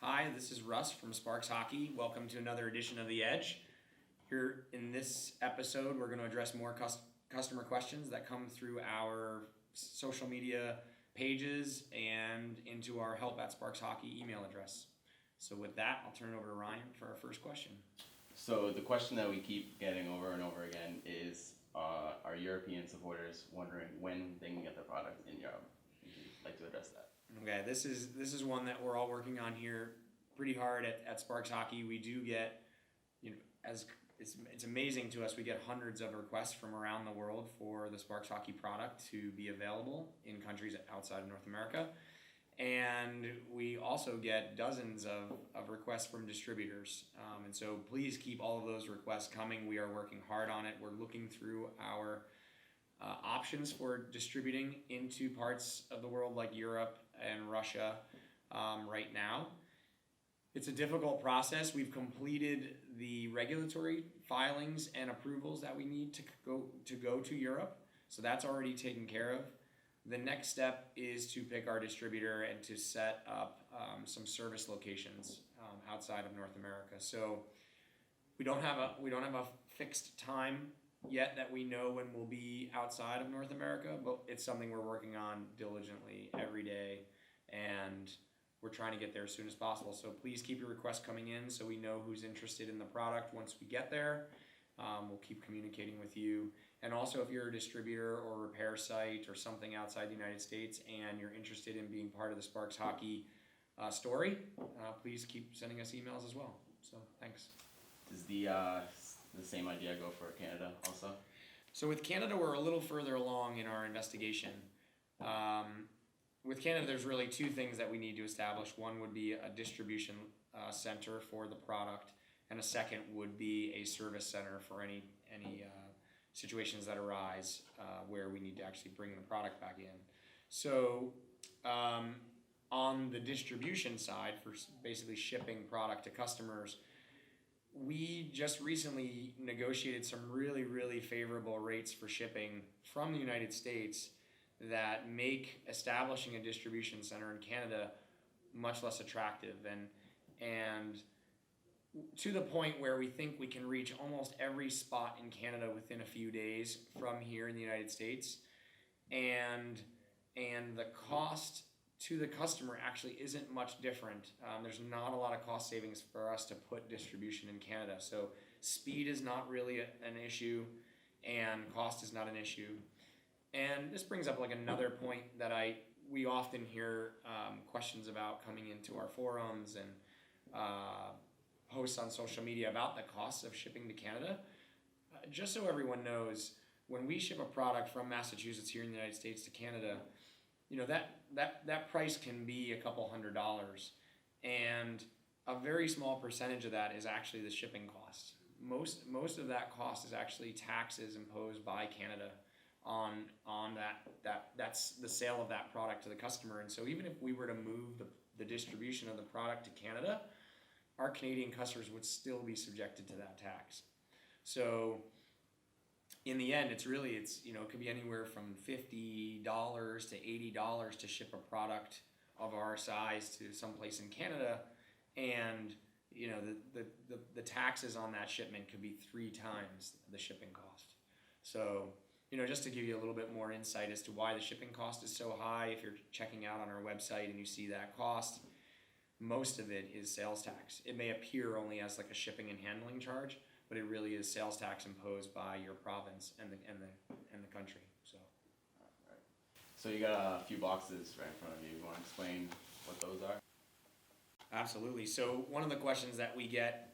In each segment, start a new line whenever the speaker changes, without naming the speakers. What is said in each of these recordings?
Hi, this is Russ from Sparx Hockey. Welcome to another edition of The Edge. Here in this episode, we're going to address more customer questions that come through our social media pages and into our help@sparxhockey email address. So with that, I'll turn it over to Ryan for our first question.
So the question that we keep getting over and over again is, our European supporters wondering when they can get their product in Europe. Would you like to address that?
Okay, this is one that we're all working on here pretty hard at Sparx Hockey. We do get, as it's amazing to us, we get hundreds of requests from around the world for the Sparx Hockey product to be available in countries outside of North America. And we also get dozens of requests from distributors. And so please keep all of those requests coming. We are working hard on it. We're looking through our options for distributing into parts of the world like Europe and Russia right now. It's a difficult process. We've completed the regulatory filings and approvals that we need to go to Europe. So that's already taken care of. The next step is to pick our distributor and to set up some service locations outside of North America. So we don't have a fixed time yet that we know when we'll be outside of North America, but it's something we're working on diligently every day, and we're trying to get there as soon as possible. So please keep your requests coming in so we know who's interested in the product once we get there. We'll keep communicating with you. And also, if you're a distributor or repair site or something outside the United States and you're interested in being part of the Sparx Hockey story, please keep sending us emails as well. So thanks.
Does the same idea go for Canada also?
So with Canada, we're a little further along in our investigation. With Canada, there's really two things that we need to establish. One would be a distribution center for the product, and a second would be a service center for any situations that arise where we need to actually bring the product back in. So on the distribution side, for basically shipping product to customers, we just recently negotiated some really, really favorable rates for shipping from the United States that make establishing a distribution center in Canada much less attractive, and to the point where we think we can reach almost every spot in Canada within a few days from here in the United States, and the cost to the customer actually isn't much different. There's not a lot of cost savings for us to put distribution in Canada. So speed is not really an issue, and cost is not an issue. And this brings up like another point that we often hear questions about coming into our forums and posts on social media about the costs of shipping to Canada. Just so everyone knows, when we ship a product from Massachusetts here in the United States to Canada, that price can be a couple $100, and a very small percentage of that is actually the shipping cost. Most of that cost is actually taxes imposed by Canada on that's the sale of that product to the customer. And so even if we were to move the distribution of the product to Canada, our Canadian customers would still be subjected to that tax. So in the end, it could be anywhere from $50 to $80 to ship a product of our size to someplace in Canada, and the taxes on that shipment could be 3 times the shipping cost. So just to give you a little bit more insight as to why the shipping cost is so high, if you're checking out on our website and you see that cost, most of it is sales tax. It may appear only as like a shipping and handling charge, but it really is sales tax imposed by your province and the country. So,
right. So you got a few boxes right in front of you. You want to explain what those are?
Absolutely. So one of the questions that we get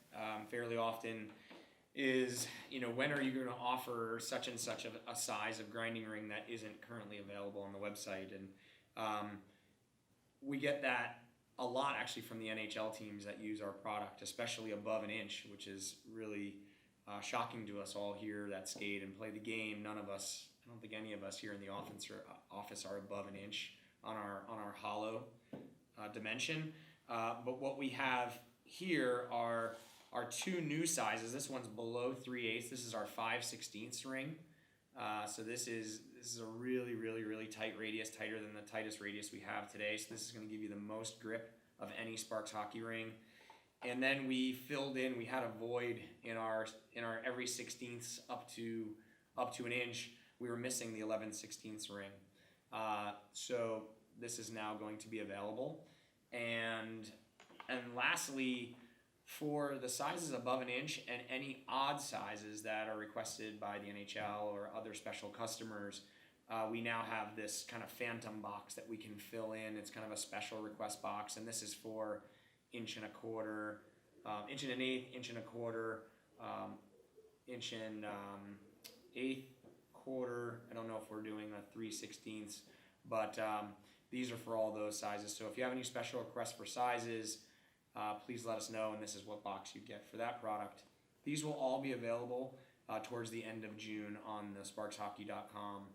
fairly often is, when are you going to offer such and such a size of grinding ring that isn't currently available on the website? And we get that a lot actually from the NHL teams that use our product, especially above an inch, which is really shocking to us all here that skate and play the game. I don't think any of us here in the office are above an inch on our hollow dimension. But what we have here are 2 new sizes. This one's below 3/8. This is our 5/16 ring. So this is a really, really, really tight radius, tighter than the tightest radius we have today. So this is going to give you the most grip of any Sparx hockey ring. And then we filled in, we had a void in our every 16ths up to an inch. We were missing the 11/16 ring. So this is now going to be available. And lastly, for the sizes above an inch and any odd sizes that are requested by the NHL or other special customers, we now have this kind of phantom box that we can fill in. It's kind of a special request box, and this is for inch and a quarter, inch and an eighth, inch and a quarter, inch and eighth, quarter. I don't know if we're doing a 3/16, but these are for all those sizes. So if you have any special requests for sizes, please let us know, and this is what box you get for that product. These will all be available towards the end of June on the sparxhockey.com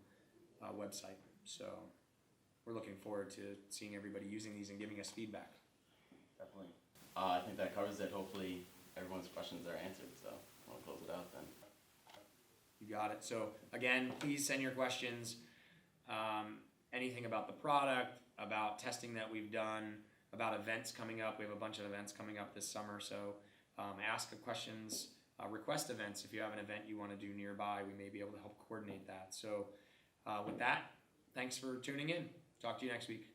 website. So we're looking forward to seeing everybody using these and giving us feedback.
Definitely. I think that covers it. Hopefully everyone's questions are answered, so we'll close it out then.
You got it. So again, please send your questions. Anything about the product, about testing that we've done, about events coming up. We have a bunch of events coming up this summer, so ask questions, request events. If you have an event you want to do nearby, we may be able to help coordinate that. So with that, thanks for tuning in. Talk to you next week.